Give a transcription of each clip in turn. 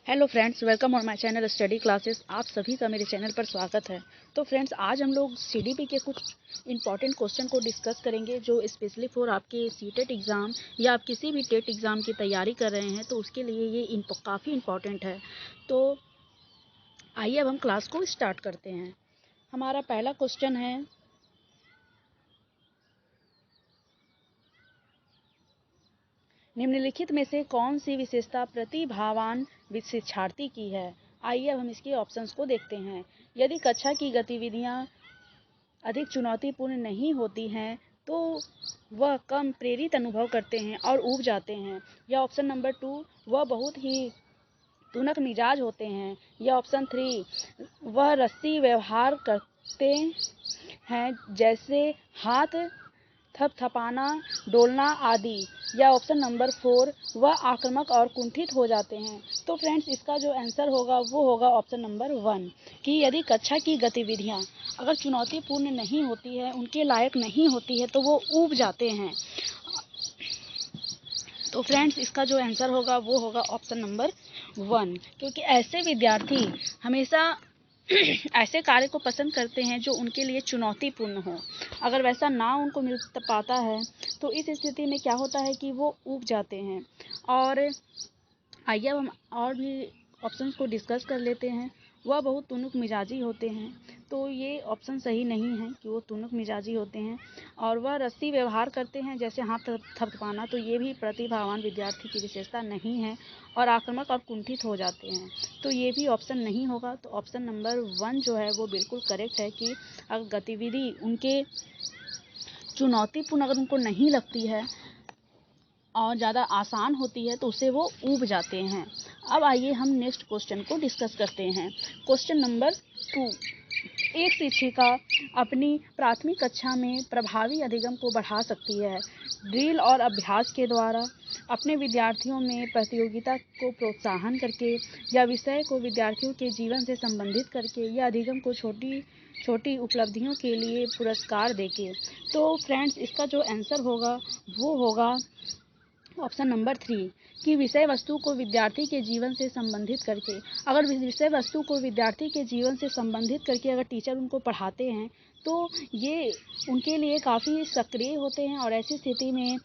Hello friends, welcome on my channel study classes. आप सभी का मेरे चैनल पर स्वागत है। तो फ्रेंड्स, आज हम लोग सीडीपी के कुछ इंपॉर्टेंट क्वेश्चन को डिस्कस करेंगे जो स्पेशली फॉर आपके सीटेट एग्ज़ाम या आप किसी भी टेट एग्ज़ाम की तैयारी कर रहे हैं तो उसके लिए ये काफ़ी इंपॉर्टेंट है। तो आइए अब हम क्लास को स्टार्ट करते हैं। हमारा पहला क्वेश्चन है, निम्नलिखित में से कौन सी विशेषता प्रतिभावान शिक्षार्थी की है। आइए अब हम इसके ऑप्शंस को देखते हैं। यदि कक्षा की गतिविधियां अधिक चुनौतीपूर्ण नहीं होती हैं तो वह कम प्रेरित अनुभव करते हैं और ऊब जाते हैं। या ऑप्शन नंबर 2, वह बहुत ही तुनक मिजाज होते हैं। या ऑप्शन 3, वह रस्सी व्यवहार करते हैं जैसे हाथ थपथपाना, डोलना आदि। या ऑप्शन नंबर 4, वह आक्रामक और कुंठित हो जाते हैं। तो फ्रेंड्स, इसका जो आंसर होगा वो होगा ऑप्शन नंबर 1 कि यदि कक्षा की गतिविधियां अगर चुनौतीपूर्ण नहीं होती है, उनके लायक नहीं होती है तो वो ऊब जाते हैं। तो फ्रेंड्स, इसका जो आंसर होगा वो होगा ऑप्शन नंबर 1, क्योंकि ऐसे विद्यार्थी हमेशा ऐसे कार्य को पसंद करते हैं जो उनके लिए चुनौतीपूर्ण हो। अगर वैसा ना उनको मिल पाता है तो इस स्थिति में क्या होता है कि वो ऊब जाते हैं। और आइए अब हम और भी ऑप्शंस को डिस्कस कर लेते हैं। वह बहुत तुनुक मिजाजी होते हैं, तो ये ऑप्शन सही नहीं है कि वो तुनुक मिजाजी होते हैं। और वह रस्सी व्यवहार करते हैं जैसे हाथ थपथपाना, तो ये भी प्रतिभावान विद्यार्थी की विशेषता नहीं है। और आक्रामक और कुंठित हो जाते हैं, तो ये भी ऑप्शन नहीं होगा। तो ऑप्शन नंबर 1 जो है वो बिल्कुल करेक्ट है कि अगर गतिविधि उनके चुनौतीपूर्ण अगर उनको नहीं लगती है और ज़्यादा आसान होती है तो उससे वो ऊब जाते हैं। अब आइए हम नेक्स्ट क्वेश्चन को डिस्कस करते हैं। क्वेश्चन नंबर 2, एक शिक्षिका अपनी प्राथमिक कक्षा में प्रभावी अधिगम को बढ़ा सकती है ड्रिल और अभ्यास के द्वारा, अपने विद्यार्थियों में प्रतियोगिता को प्रोत्साहन करके, या विषय को विद्यार्थियों के जीवन से संबंधित करके, या अधिगम को छोटी छोटी उपलब्धियों के लिए पुरस्कार देके। तो फ्रेंड्स, इसका जो आंसर होगा वो होगा ऑप्शन नंबर 3 कि विषय वस्तु को विद्यार्थी के जीवन से संबंधित करके। अगर विषय वस्तु को विद्यार्थी के जीवन से संबंधित करके अगर टीचर उनको पढ़ाते हैं तो ये उनके लिए काफ़ी सक्रिय होते हैं। और ऐसी स्थिति में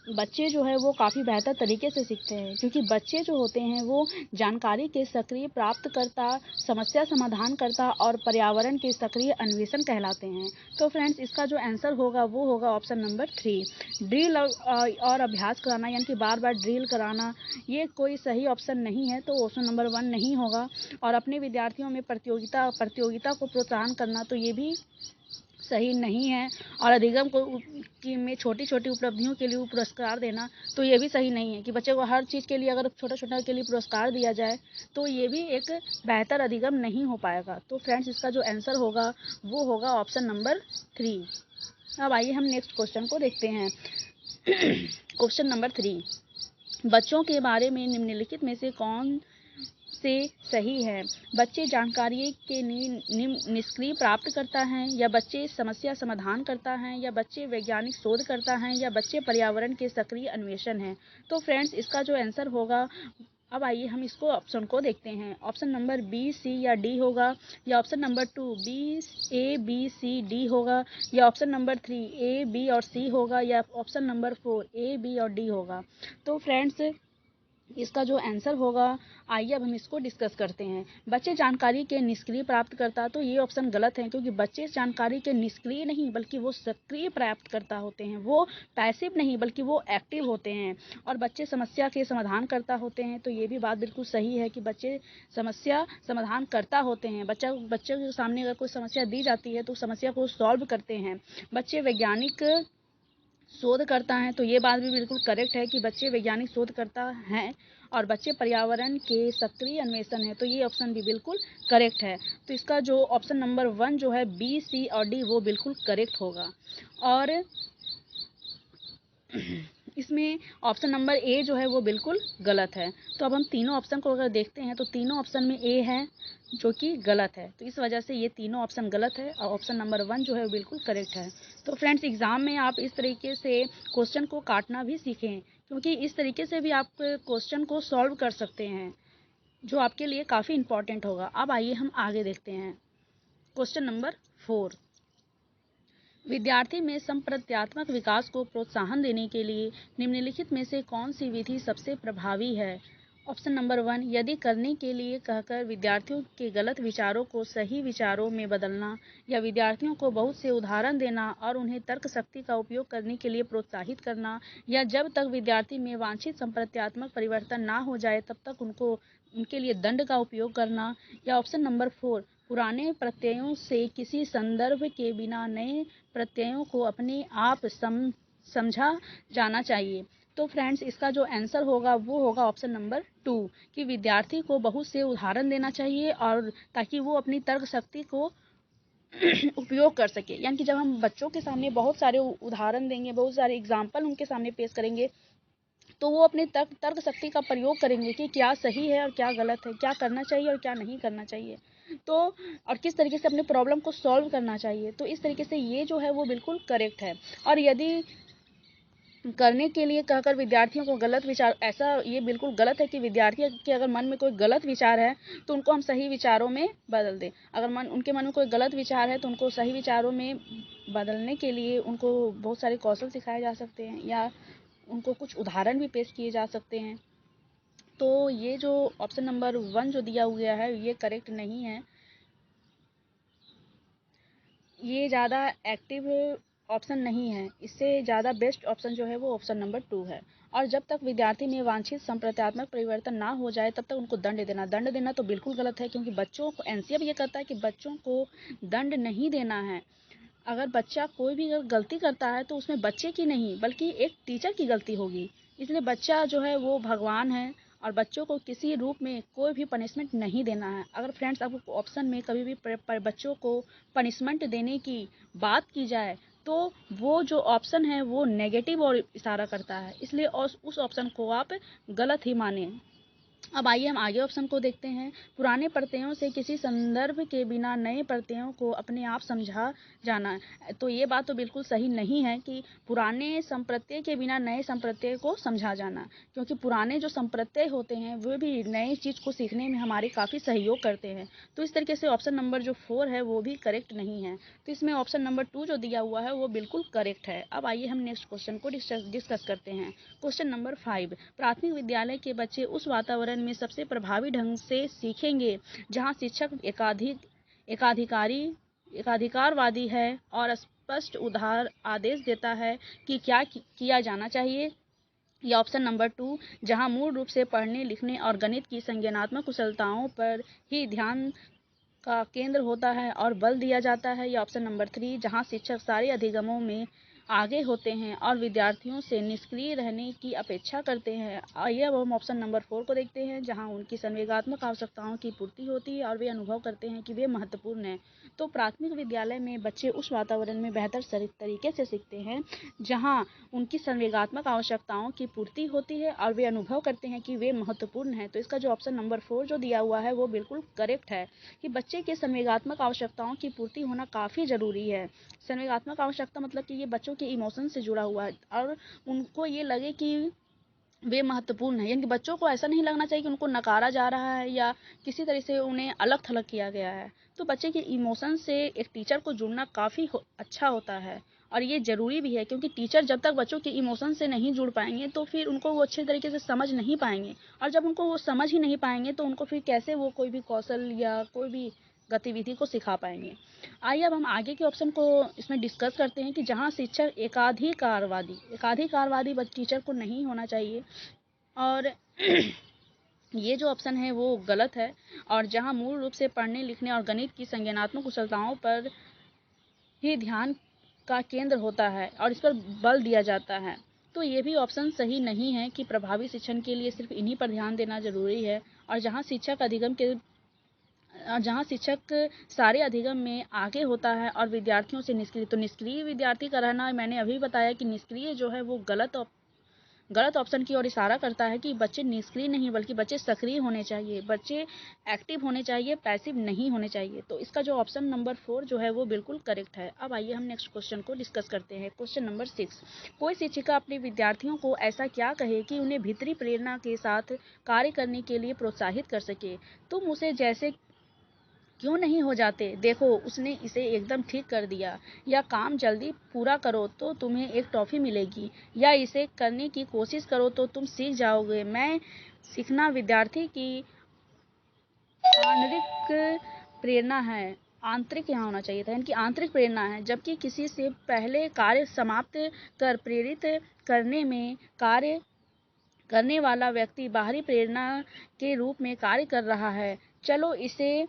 बच्चे जो है वो काफ़ी बेहतर तरीके से सीखते हैं, क्योंकि बच्चे जो होते हैं वो जानकारी के सक्रिय प्राप्तकर्ता, समस्या समाधान करता और पर्यावरण के सक्रिय अन्वेषण कहलाते हैं। तो फ्रेंड्स, इसका जो आंसर होगा वो होगा ऑप्शन नंबर 3, ड्रिल और अभ्यास कराना, यानी कि बार बार ड्रिल कराना, ये कोई सही ऑप्शन नहीं है। तो ऑप्शन नंबर 1 नहीं होगा। और अपने विद्यार्थियों में प्रतियोगिता को प्रोत्साहन करना, तो ये भी सही नहीं है। और अधिगम को में छोटी छोटी उपलब्धियों के लिए पुरस्कार देना, तो ये भी सही नहीं है कि बच्चे को हर चीज़ के लिए अगर छोटा छोटा के लिए पुरस्कार दिया जाए तो ये भी एक बेहतर अधिगम नहीं हो पाएगा। तो फ्रेंड्स, इसका जो आंसर होगा वो होगा ऑप्शन नंबर 3। अब आइए हम नेक्स्ट क्वेश्चन को देखते हैं। क्वेश्चन नंबर 3, बच्चों के बारे में निम्नलिखित में से कौन से सही है। बच्चे जानकारी के निष्क्रिय प्राप्त करता है, या बच्चे समस्या समाधान करता है, या बच्चे वैज्ञानिक शोध करता है, या बच्चे पर्यावरण के सक्रिय अन्वेषण है। तो फ्रेंड्स, इसका जो आंसर होगा, अब आइए हम इसको ऑप्शन को देखते हैं। ऑप्शन नंबर बी, सी या डी होगा। या ऑप्शन नंबर 2 बी, ए, बी, सी, डी होगा। या ऑप्शन नंबर 3 ए, बी और सी होगा। या ऑप्शन नंबर 4 ए, बी और डी होगा। तो फ्रेंड्स, इसका जो आंसर होगा, आइए अब हम इसको डिस्कस करते हैं। बच्चे जानकारी के निष्क्रिय प्राप्त करता, तो ये ऑप्शन गलत है, क्योंकि बच्चे जानकारी के निष्क्रिय नहीं बल्कि वो सक्रिय प्राप्त करता होते हैं। वो पैसिव नहीं बल्कि वो एक्टिव होते हैं। और बच्चे समस्या के समाधान करता होते हैं, तो ये भी बात बिल्कुल सही है कि बच्चे समस्या समाधान करता होते हैं। बच्चे के सामने अगर कोई समस्या दी जाती है तो समस्या को सॉल्व करते हैं। बच्चे वैज्ञानिक शोध करता है, तो ये बात भी बिल्कुल करेक्ट है कि बच्चे वैज्ञानिक शोध करता हैं। और बच्चे पर्यावरण के सक्रिय अन्वेषण है, तो ये ऑप्शन भी बिल्कुल करेक्ट है। तो इसका जो ऑप्शन नंबर 1 जो है बी, सी और डी वो बिल्कुल करेक्ट होगा। और इसमें ऑप्शन नंबर ए जो है वो बिल्कुल गलत है। तो अब हम तीनों ऑप्शन को अगर देखते हैं तो तीनों ऑप्शन में ए है जो कि गलत है, तो इस वजह से ये तीनों ऑप्शन गलत है और ऑप्शन नंबर 1 जो है वो बिल्कुल करेक्ट है। तो फ्रेंड्स, एग्ज़ाम में आप इस तरीके से क्वेश्चन को काटना भी सीखें, क्योंकि इस तरीके से भी आप क्वेश्चन को सॉल्व कर सकते हैं। जो आपके लिए काफ़ी इम्पॉर्टेंट होगा। अब आइए हम आगे देखते हैं। क्वेश्चन नंबर 4, विद्यार्थी में संप्रत्यात्मक विकास को प्रोत्साहन देने के लिए निम्नलिखित में से कौन सी विधि सबसे प्रभावी है? ऑप्शन नंबर 1, यदि करने के लिए कहकर विद्यार्थियों के गलत विचारों को सही विचारों में बदलना, या विद्यार्थियों को बहुत से उदाहरण देना और उन्हें तर्क शक्ति का उपयोग करने के लिए प्रोत्साहित करना, या जब तक विद्यार्थी में वांछित संप्रत्यात्मक परिवर्तन ना हो जाए तब तक उनके लिए दंड का उपयोग करना, या ऑप्शन नंबर 4, पुराने प्रत्ययों से किसी संदर्भ के बिना नए प्रत्ययों को अपने आप समझा जाना चाहिए। तो फ्रेंड्स, इसका जो आंसर होगा वो होगा ऑप्शन नंबर 2, कि विद्यार्थी को बहुत से उदाहरण देना चाहिए और ताकि वो अपनी तर्क शक्ति को उपयोग कर सके। यानी कि जब हम बच्चों के सामने बहुत सारे उदाहरण देंगे, बहुत सारे एग्जाम्पल उनके सामने पेश करेंगे, तो वो अपने तर्क शक्ति का प्रयोग करेंगे कि क्या सही है और क्या गलत है, क्या करना चाहिए और क्या नहीं करना चाहिए, तो और किस तरीके से अपने प्रॉब्लम को सॉल्व करना चाहिए। तो इस तरीके से ये जो है वो बिल्कुल करेक्ट है। और यदि करने के लिए कहकर विद्यार्थियों को गलत विचार, ऐसा ये बिल्कुल गलत है कि विद्यार्थी के अगर मन में कोई गलत विचार है तो उनको हम सही विचारों में बदल दें। अगर उनके मन में कोई गलत विचार है तो उनको सही विचारों में बदलने के लिए उनको बहुत सारे कौशल सिखाए जा सकते हैं, या उनको कुछ उदाहरण भी पेश किए जा सकते हैं। तो ये जो ऑप्शन नंबर 1 जो दिया हुआ है ये करेक्ट नहीं है। ये ज़्यादा एक्टिव ऑप्शन नहीं है। इससे ज़्यादा बेस्ट ऑप्शन जो है वो ऑप्शन नंबर 2 है। और जब तक विद्यार्थी में वांछित संप्रत्यात्मक परिवर्तन ना हो जाए तब तक उनको दंड देना तो बिल्कुल गलत है, क्योंकि बच्चों को एनसीएफ ये कहता है कि बच्चों को दंड नहीं देना है। अगर बच्चा कोई भी अगर गलती करता है तो उसमें बच्चे की नहीं बल्कि एक टीचर की गलती होगी। इसलिए बच्चा जो है वो भगवान है और बच्चों को किसी रूप में कोई भी पनिशमेंट नहीं देना है। अगर फ्रेंड्स आपको ऑप्शन में कभी भी बच्चों को पनिशमेंट देने की बात की जाए तो वो जो ऑप्शन है वो नेगेटिव और इशारा करता है, इसलिए उस ऑप्शन को आप गलत ही माने। अब आइए हम आगे ऑप्शन को देखते हैं। पुराने प्रत्ययों से किसी संदर्भ के बिना नए प्रत्ययों को अपने आप समझा जाना। तो ये बात तो बिल्कुल सही नहीं है कि पुराने संप्रत्यय के बिना नए संप्रत्यय को समझा जाना, क्योंकि पुराने जो संप्रत्यय होते हैं वो भी नई चीज़ को सीखने में हमारे काफ़ी सहयोग करते हैं। तो इस तरीके से ऑप्शन नंबर जो 4 है वो भी करेक्ट नहीं है। तो इसमें ऑप्शन नंबर 2 जो दिया हुआ है वो बिल्कुल करेक्ट है। अब आइए हम नेक्स्ट क्वेश्चन को डिस्कस करते हैं। क्वेश्चन नंबर 5, प्राथमिक विद्यालय के बच्चे उस वातावरण में सबसे प्रभावी ढंग से सीखेंगे जहां शिक्षक एकाधिकारवादी है और स्पष्ट उदार आदेश देता है कि क्या किया जाना चाहिए, या ऑप्शन नंबर 2, जहां मूल रूप से पढ़ने लिखने और गणित की संज्ञानात्मक कुशलताओं पर ही ध्यान का केंद्र होता है और बल दिया जाता है, या ऑप्शन नंबर 3, जहां शिक्षक सारे अधिगमों में आगे होते हैं और विद्यार्थियों से निष्क्रिय रहने की अपेक्षा करते हैं। आइए अब हम ऑप्शन नंबर 4 को देखते हैं, जहां उनकी संवेगात्मक आवश्यकताओं की पूर्ति होती है और वे अनुभव करते हैं कि वे महत्वपूर्ण हैं। तो प्राथमिक विद्यालय में बच्चे उस वातावरण में बेहतर तरीके से सीखते हैं जहाँ उनकी संवेगात्मक आवश्यकताओं की पूर्ति होती है और वे अनुभव करते हैं कि वे महत्वपूर्ण हैं। तो इसका जो ऑप्शन नंबर 4 जो दिया हुआ है वो बिल्कुल करेक्ट है, कि बच्चे के संवेगात्मक आवश्यकताओं की पूर्ति होना काफ़ी ज़रूरी है। संवेगात्मक आवश्यकता मतलब कि ये बच्चों के इमोशन से जुड़ा हुआ है और उनको ये लगे कि वे महत्वपूर्ण है। यानी कि बच्चों को ऐसा नहीं लगना चाहिए कि उनको नकारा जा रहा है या किसी तरह से उन्हें अलग थलग किया गया है। तो बच्चे के इमोशन से एक टीचर को जुड़ना काफ़ी अच्छा होता है और ये ज़रूरी भी है, क्योंकि टीचर जब तक बच्चों के इमोशन से नहीं जुड़ पाएंगे तो फिर उनको वो अच्छे तरीके से समझ नहीं पाएंगे, और जब उनको वो समझ ही नहीं पाएंगे तो उनको फिर कैसे वो कोई भी कौशल या कोई भी गतिविधि को सिखा पाएंगे। आइए अब हम आगे के ऑप्शन को इसमें डिस्कस करते हैं कि जहाँ शिक्षक एकाधिकारवादी टीचर को नहीं होना चाहिए, और ये जो ऑप्शन है वो गलत है, और जहाँ मूल रूप से पढ़ने लिखने और गणित की संज्ञानात्मक कुशलताओं पर ही ध्यान का केंद्र होता है और इस पर बल दिया जाता है। तो ये भी ऑप्शन सही नहीं है कि प्रभावी शिक्षण के लिए सिर्फ इन्हीं पर ध्यान देना जरूरी है, और जहाँ शिक्षक सारे अधिगम में आगे होता है और विद्यार्थियों से निष्क्रिय, तो निष्क्रिय विद्यार्थी का रहना मैंने अभी बताया कि निष्क्रिय जो है वो गलत ऑप्शन की ओर इशारा करता है कि बच्चे निष्क्रिय नहीं बल्कि बच्चे सक्रिय होने चाहिए, बच्चे एक्टिव होने चाहिए, पैसिव नहीं होने चाहिए। तो इसका जो ऑप्शन नंबर 4 जो है वो बिल्कुल करेक्ट है। अब आइए हम नेक्स्ट क्वेश्चन को डिस्कस करते हैं। क्वेश्चन नंबर 6, कोई शिक्षिका अपने विद्यार्थियों को ऐसा क्या कहे कि उन्हें भीतरी प्रेरणा के साथ कार्य करने के लिए प्रोत्साहित कर सके। तुम उसे जैसे क्यों नहीं हो जाते, देखो उसने इसे एकदम ठीक कर दिया, या काम जल्दी पूरा करो तो तुम्हें एक टॉफी मिलेगी, या इसे करने की कोशिश करो तो तुम सीख जाओगे। मैं सीखना विद्यार्थी की आंतरिक प्रेरणा है। आंतरिक यहाँ होना चाहिए था, यानी कि आंतरिक प्रेरणा है, जबकि किसी से पहले कार्य समाप्त कर प्रेरित करने में कार्य करने वाला व्यक्ति बाहरी प्रेरणा के रूप में कार्य कर रहा है। चलो इसे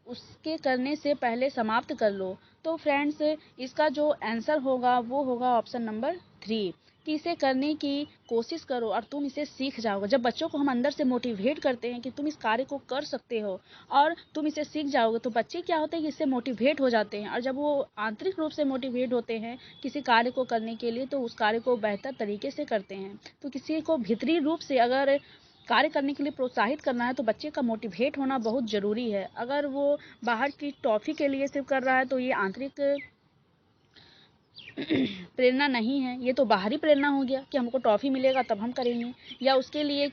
उसके करने से पहले समाप्त कर लो। तो फ्रेंड्स इसका जो आंसर होगा वो होगा ऑप्शन नंबर 3, कि इसे करने की कोशिश करो और तुम इसे सीख जाओगे। जब बच्चों को हम अंदर से मोटिवेट करते हैं कि तुम इस कार्य को कर सकते हो और तुम इसे सीख जाओगे, तो बच्चे क्या होते हैं कि इससे मोटिवेट हो जाते हैं, और जब वो आंतरिक रूप से मोटिवेट होते हैं किसी कार्य को करने के लिए तो उस कार्य को बेहतर तरीके से करते हैं। तो किसी को भीतरी रूप से अगर कार्य करने के लिए प्रोत्साहित करना है तो बच्चे का मोटिवेट होना बहुत ज़रूरी है। अगर वो बाहर की टॉफ़ी के लिए सिर्फ कर रहा है तो ये आंतरिक प्रेरणा नहीं है, ये तो बाहरी प्रेरणा हो गया कि हमको टॉफ़ी मिलेगा तब हम करेंगे, या उसके लिए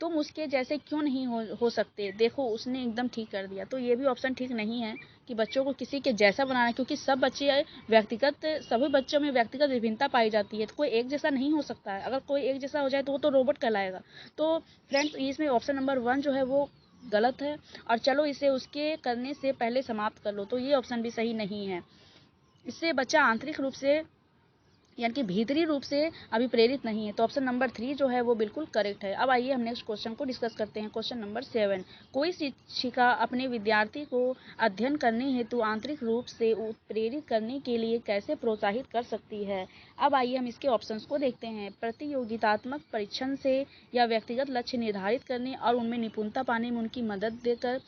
तुम उसके जैसे क्यों नहीं हो सकते, देखो उसने एकदम ठीक कर दिया। तो ये भी ऑप्शन ठीक नहीं है कि बच्चों को किसी के जैसा बनाना है, क्योंकि सभी बच्चों में व्यक्तिगत विभिन्नता पाई जाती है, तो कोई एक जैसा नहीं हो सकता है। अगर कोई एक जैसा हो जाए तो वो तो रोबोट कहलाएगा। तो फ्रेंड्स इसमें ऑप्शन नंबर 1 जो है वो गलत है, और चलो इसे उसके करने से पहले समाप्त कर लो, तो ये ऑप्शन भी सही नहीं है। इससे बच्चा आंतरिक रूप से यानी कि भीतरी रूप से अभी प्रेरित नहीं है। तो ऑप्शन नंबर 3 जो है वो बिल्कुल करेक्ट है। अब आइए हम नेक्स्ट क्वेश्चन को डिस्कस करते हैं। क्वेश्चन नंबर 7, कोई शिक्षिका अपने विद्यार्थी को अध्ययन करने हेतु आंतरिक रूप से प्रेरित करने के लिए कैसे प्रोत्साहित कर सकती है। अब आइए हम इसके ऑप्शंस को देखते हैं। प्रतियोगितात्मक परीक्षण से, या व्यक्तिगत लक्ष्य निर्धारित करने और उनमें निपुणता पाने में उनकी मदद देकर,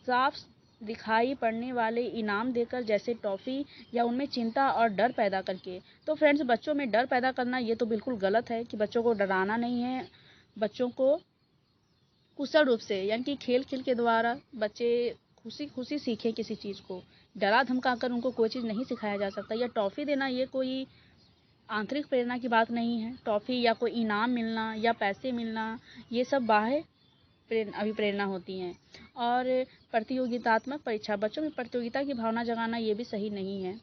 साफ दिखाई पड़ने वाले इनाम देकर जैसे टॉफ़ी, या उनमें चिंता और डर पैदा करके। तो फ्रेंड्स बच्चों में डर पैदा करना ये तो बिल्कुल गलत है कि बच्चों को डराना नहीं है। बच्चों को कुशल रूप से यानी कि खेल खेल के द्वारा बच्चे खुशी खुशी सीखें किसी चीज़ को। डरा धमका कर उनको कोई चीज़ नहीं सिखाया जा सकता। या टॉफ़ी देना ये कोई आंतरिक प्रेरणा की बात नहीं है। टॉफ़ी या कोई इनाम मिलना या पैसे मिलना ये सब बाह्य अभिप्रेरणा होती हैं। और प्रतियोगितात्मक परीक्षा, बच्चों में प्रतियोगिता की भावना जगाना ये भी सही नहीं है।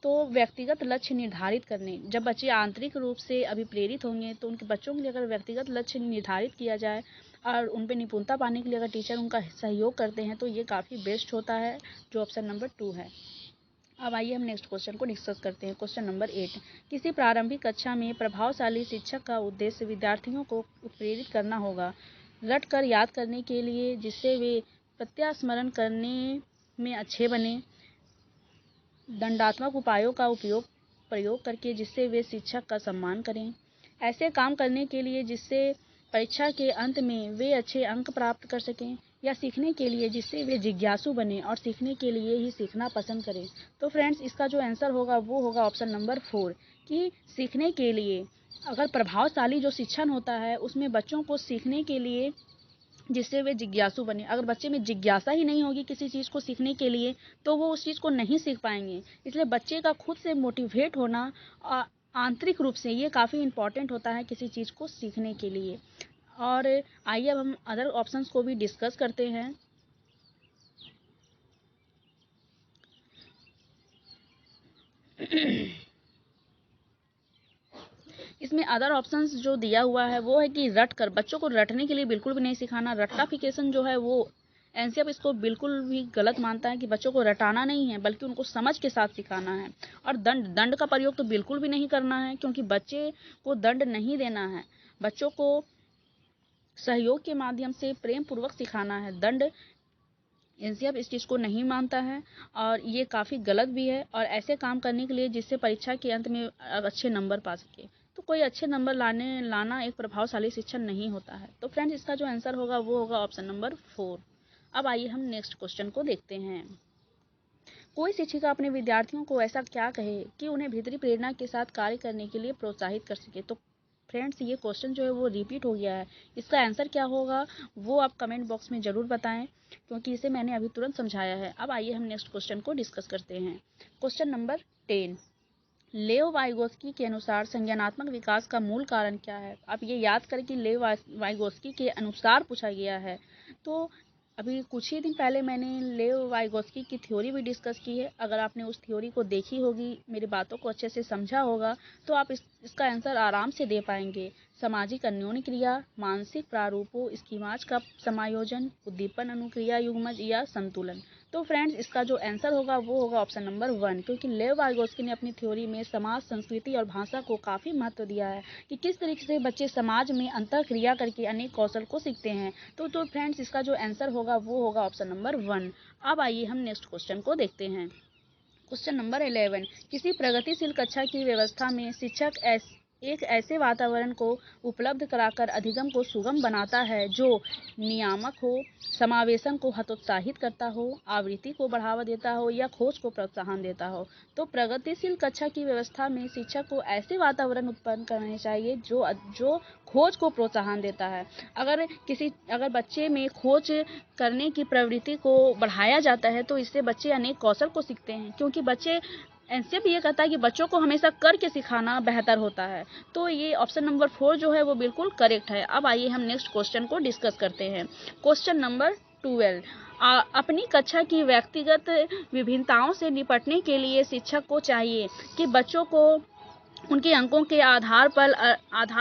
तो व्यक्तिगत लक्ष्य निर्धारित करने, जब बच्चे आंतरिक रूप से अभिप्रेरित होंगे तो उनके बच्चों के लिए अगर व्यक्तिगत लक्ष्य निर्धारित किया जाए और उन पे निपुणता पाने के लिए अगर टीचर उनका सहयोग करते हैं तो ये काफ़ी बेस्ट होता है, जो ऑप्शन नंबर 2 है। अब आइए हम नेक्स्ट क्वेश्चन को डिस्कस करते हैं। क्वेश्चन नंबर 8, किसी प्रारंभिक कक्षा में प्रभावशाली शिक्षक का उद्देश्य विद्यार्थियों को प्रेरित करना होगा, रट कर याद करने के लिए जिससे वे प्रत्यास्मरण करने में अच्छे बने, दंडात्मक उपायों का प्रयोग करके जिससे वे शिक्षक का सम्मान करें, ऐसे काम करने के लिए जिससे परीक्षा के अंत में वे अच्छे अंक प्राप्त कर सकें, या सीखने के लिए जिससे वे जिज्ञासु बने और सीखने के लिए ही सीखना पसंद करें। तो फ्रेंड्स इसका जो आंसर होगा वो होगा ऑप्शन नंबर 4, कि सीखने के लिए। अगर प्रभावशाली जो शिक्षण होता है उसमें बच्चों को सीखने के लिए जिससे वे जिज्ञासु बने। अगर बच्चे में जिज्ञासा ही नहीं होगी किसी चीज़ को सीखने के लिए तो वो उस चीज़ को नहीं सीख पाएंगे। इसलिए बच्चे का खुद से मोटिवेट होना आंतरिक रूप से ये काफ़ी इम्पॉर्टेंट होता है किसी चीज़ को सीखने के लिए। और आइए अब हम अदर ऑप्शंस को भी डिस्कस करते हैं। इसमें अदर ऑप्शंस जो दिया हुआ है वो है कि रट कर, बच्चों को रटने के लिए बिल्कुल भी नहीं सिखाना। रट्टाफिकेशन जो है वो एनसीएफ इसको बिल्कुल भी गलत मानता है कि बच्चों को रटाना नहीं है बल्कि उनको समझ के साथ सिखाना है। और दंड का प्रयोग तो बिल्कुल भी नहीं करना है, क्योंकि बच्चे को दंड नहीं देना है, बच्चों को सहयोग के माध्यम से प्रेम पूर्वक सिखाना है। दंड एनसीएफ इस चीज़ को नहीं मानता है और ये काफ़ी गलत भी है। और ऐसे काम करने के लिए जिससे परीक्षा के अंत में अच्छे नंबर पा सके, तो कोई अच्छे नंबर लाना एक प्रभावशाली शिक्षण नहीं होता है। तो फ्रेंड्स इसका जो आंसर होगा वो होगा ऑप्शन नंबर 4। अब आइए हम नेक्स्ट क्वेश्चन को देखते हैं। कोई शिक्षिका अपने विद्यार्थियों को ऐसा क्या कहे कि उन्हें भीतरी प्रेरणा के साथ कार्य करने के लिए प्रोत्साहित कर सके। तो फ्रेंड्स ये क्वेश्चन जो है वो रिपीट हो गया है, इसका आंसर क्या होगा वो आप कमेंट बॉक्स में ज़रूर बताएं, क्योंकि इसे मैंने अभी तुरंत समझाया है। अब आइए हम नेक्स्ट क्वेश्चन को डिस्कस करते हैं। क्वेश्चन नंबर 10, लेव वाइगोस्की के अनुसार संज्ञानात्मक विकास का मूल कारण क्या है। आप ये याद करें कि लेव वाइगोस्की के अनुसार पूछा गया है। तो अभी कुछ ही दिन पहले मैंने लेव वाइगोस्की की थ्योरी भी डिस्कस की है। अगर आपने उस थ्योरी को देखी होगी, मेरी बातों को अच्छे से समझा होगा, तो आप इसका आंसर आराम से दे पाएंगे। सामाजिक अन्योन्य क्रिया, मानसिक प्रारूपों, स्कीमाज का समायोजन, उद्दीपन अनुक्रिया युग्मज या संतुलन। तो फ्रेंड्स इसका जो आंसर होगा वो होगा ऑप्शन नंबर 1, क्योंकि लेव वाइगोस्की ने अपनी थ्योरी में समाज, संस्कृति और भाषा को काफ़ी महत्व दिया है कि किस तरीके से बच्चे समाज में अंतर क्रिया करके अनेक कौशल को सीखते हैं। तो फ्रेंड्स इसका जो आंसर होगा वो होगा ऑप्शन नंबर 1। अब आइए हम नेक्स्ट क्वेश्चन को देखते हैं। क्वेश्चन नंबर 11, किसी प्रगतिशील कक्षा की व्यवस्था में शिक्षक एक ऐसे वातावरण को उपलब्ध कराकर अधिगम को सुगम बनाता है जो नियामक हो, समावेशन को हतोत्साहित करता हो, आवृत्ति को बढ़ावा देता हो या खोज को प्रोत्साहन देता हो। तो प्रगतिशील कक्षा की व्यवस्था में शिक्षक को ऐसे वातावरण उत्पन्न करने चाहिए जो खोज को प्रोत्साहन देता है। अगर बच्चे में खोज करने की प्रवृत्ति को बढ़ाया जाता है तो इससे बच्चे अनेक कौशल को सीखते हैं, क्योंकि बच्चे एनसीएफ ये कहता है कि बच्चों को हमेशा करके सिखाना बेहतर होता है। तो ये ऑप्शन नंबर 4 जो है वो बिल्कुल करेक्ट है। अब आइए हम नेक्स्ट क्वेश्चन को डिस्कस करते हैं। क्वेश्चन नंबर 12, अपनी कक्षा की व्यक्तिगत विभिन्नताओं से निपटने के लिए शिक्षक को चाहिए कि बच्चों को उनके अंकों के आधार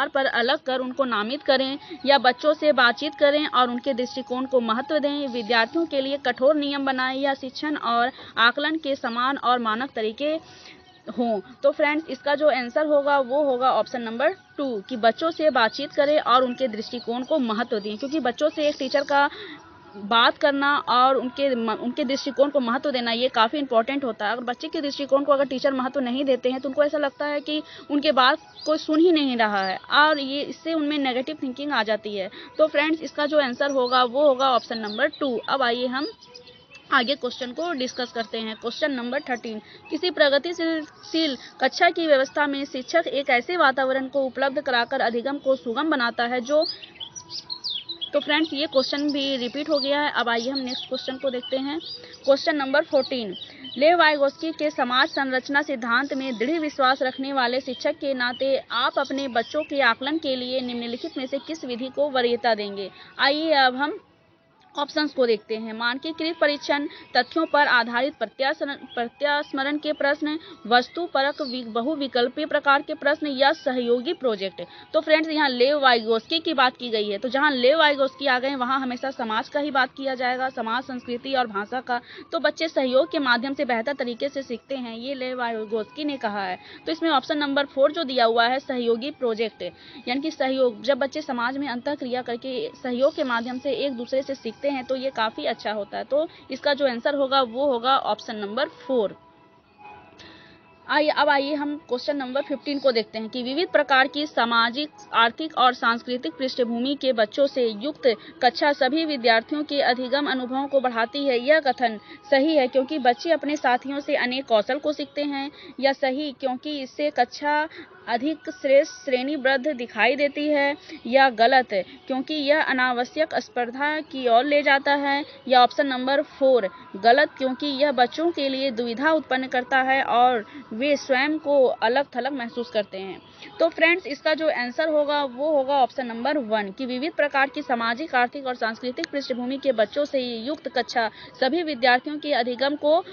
पर अलग कर उनको नामित करें या बच्चों से बातचीत करें और उनके दृष्टिकोण को महत्व दें, विद्यार्थियों के लिए कठोर नियम बनाएं या शिक्षण और आकलन के समान और मानक तरीके हों। तो फ्रेंड्स इसका जो आंसर होगा वो होगा ऑप्शन नंबर 2 कि बच्चों से बातचीत करें और उनके दृष्टिकोण को महत्व दें, क्योंकि बच्चों से एक टीचर का बात करना और उनके दृष्टिकोण को महत्व देना ये काफ़ी इंपॉर्टेंट होता है। अगर बच्चे के दृष्टिकोण को अगर टीचर महत्व नहीं देते हैं तो उनको ऐसा लगता है कि उनके बात कोई सुन ही नहीं रहा है और ये इससे उनमें नेगेटिव थिंकिंग आ जाती है। तो फ्रेंड्स इसका जो आंसर होगा वो होगा ऑप्शन नंबर 2। अब आइए हम आगे क्वेश्चन को डिस्कस करते हैं। क्वेश्चन नंबर 13, किसी प्रगतिशील कक्षा की व्यवस्था में शिक्षक एक ऐसे वातावरण को उपलब्ध कराकर अधिगम को सुगम बनाता है जो। तो फ्रेंड्स ये क्वेश्चन भी रिपीट हो गया है। अब आइए हम नेक्स्ट क्वेश्चन को देखते हैं। क्वेश्चन नंबर 14, लेव वाइगोस्की के समाज संरचना सिद्धांत में दृढ़ विश्वास रखने वाले शिक्षक के नाते आप अपने बच्चों के आकलन के लिए निम्नलिखित में से किस विधि को वरीयता देंगे। आइए अब हम ऑप्शंस को देखते हैं। मानकीकृत परीक्षण, तथ्यों पर आधारित प्रत्यास्मरण के प्रश्न, वस्तुपरक बहुविकल्पीय प्रकार के प्रश्न या सहयोगी प्रोजेक्ट। तो फ्रेंड्स यहाँ लेव वाइगोस्की की बात की गई है, तो जहाँ लेव वाइगोस्की आ गए वहाँ हमेशा समाज का ही बात किया जाएगा, समाज, संस्कृति और भाषा का। तो बच्चे सहयोग के माध्यम से बेहतर तरीके से सीखते हैं, ये लेव वाइगोस्की ने कहा है। तो इसमें ऑप्शन नंबर 4 जो दिया हुआ है सहयोगी प्रोजेक्ट, यानी कि सहयोग, जब बच्चे समाज में अंतःक्रिया करके सहयोग के माध्यम से एक दूसरे से सीखते हैं तो ये काफी अच्छा होता है। तो इसका जो आंसर होगा वो होगा ऑप्शन नंबर 4। अब आइए हम क्वेश्चन नंबर 15 को देखते हैं कि विविध प्रकार की सामाजिक, आर्थिक और सांस्कृतिक पृष्ठभूमि के बच्चों से युक्त कक्षा सभी विद्यार्थियों के अधिगम अनुभवों को बढ़ाती है। यह कथन सही है क्योंकि बच्चे अपने साथियों से अनेक कौशल को सीखते हैं, या सही क्योंकि इससे कक्षा अधिक श्रेष्ठ श्रेणीबद्ध दिखाई देती है, या गलत क्योंकि यह अनावश्यक स्पर्धा की ओर ले जाता है, या ऑप्शन नंबर 4 गलत क्योंकि यह बच्चों के लिए दुविधा उत्पन्न करता है और वे स्वयं को अलग थलग महसूस करते हैं। तो फ्रेंड्स इसका जो आंसर होगा वो होगा ऑप्शन नंबर 1 कि विविध प्रकार की सामाजिक, आर्थिक और सांस्कृतिक पृष्ठभूमि के बच्चों से युक्त कक्षा सभी विद्यार्थियों के अधिगम को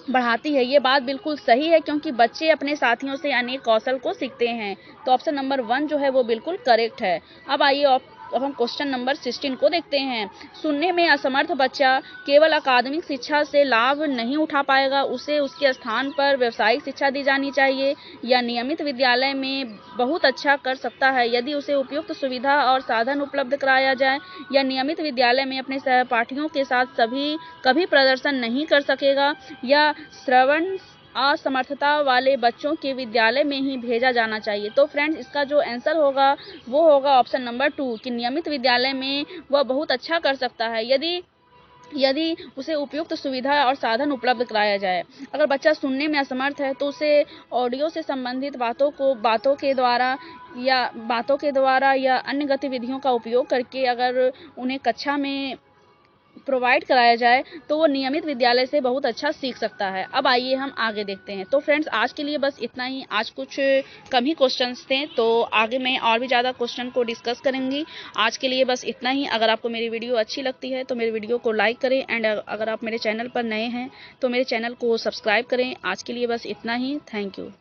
बढ़ाती है। ये बात बिल्कुल सही है क्योंकि बच्चे अपने साथियों से अनेक कौशल को सीखते हैं। तो ऑप्शन नंबर 1 जो है वो बिल्कुल करेक्ट है। अब आइए अब हम क्वेश्चन नंबर 16 को देखते हैं। सुनने में असमर्थ बच्चा केवल अकादमिक शिक्षा से लाभ नहीं उठा पाएगा, उसे उसके स्थान पर व्यावसायिक शिक्षा दी जानी चाहिए, या नियमित विद्यालय में बहुत अच्छा कर सकता है यदि उसे उपयुक्त सुविधा और साधन उपलब्ध कराया जाए, या नियमित विद्यालय में अपने सहपाठियों के साथ कभी प्रदर्शन नहीं कर सकेगा, या श्रवण असमर्थता वाले बच्चों के विद्यालय में ही भेजा जाना चाहिए। तो फ्रेंड्स इसका जो आंसर होगा वो होगा ऑप्शन नंबर 2 कि नियमित विद्यालय में वह बहुत अच्छा कर सकता है यदि उसे उपयुक्त सुविधा और साधन उपलब्ध कराया जाए। अगर बच्चा सुनने में असमर्थ है तो उसे ऑडियो से संबंधित बातों के द्वारा या बातों के द्वारा या अन्य गतिविधियों का उपयोग करके अगर उन्हें कक्षा में प्रोवाइड कराया जाए तो वो नियमित विद्यालय से बहुत अच्छा सीख सकता है। अब आइए हम आगे देखते हैं। तो फ्रेंड्स, आज के लिए बस इतना ही। आज कुछ कम ही क्वेश्चंस थे, तो आगे मैं और भी ज़्यादा क्वेश्चन को डिस्कस करूंगी। आज के लिए बस इतना ही। अगर आपको मेरी वीडियो अच्छी लगती है तो मेरी वीडियो को लाइक करें, एंड अगर आप मेरे चैनल पर नए हैं तो मेरे चैनल को सब्सक्राइब करें। आज के लिए बस इतना ही। Thank you.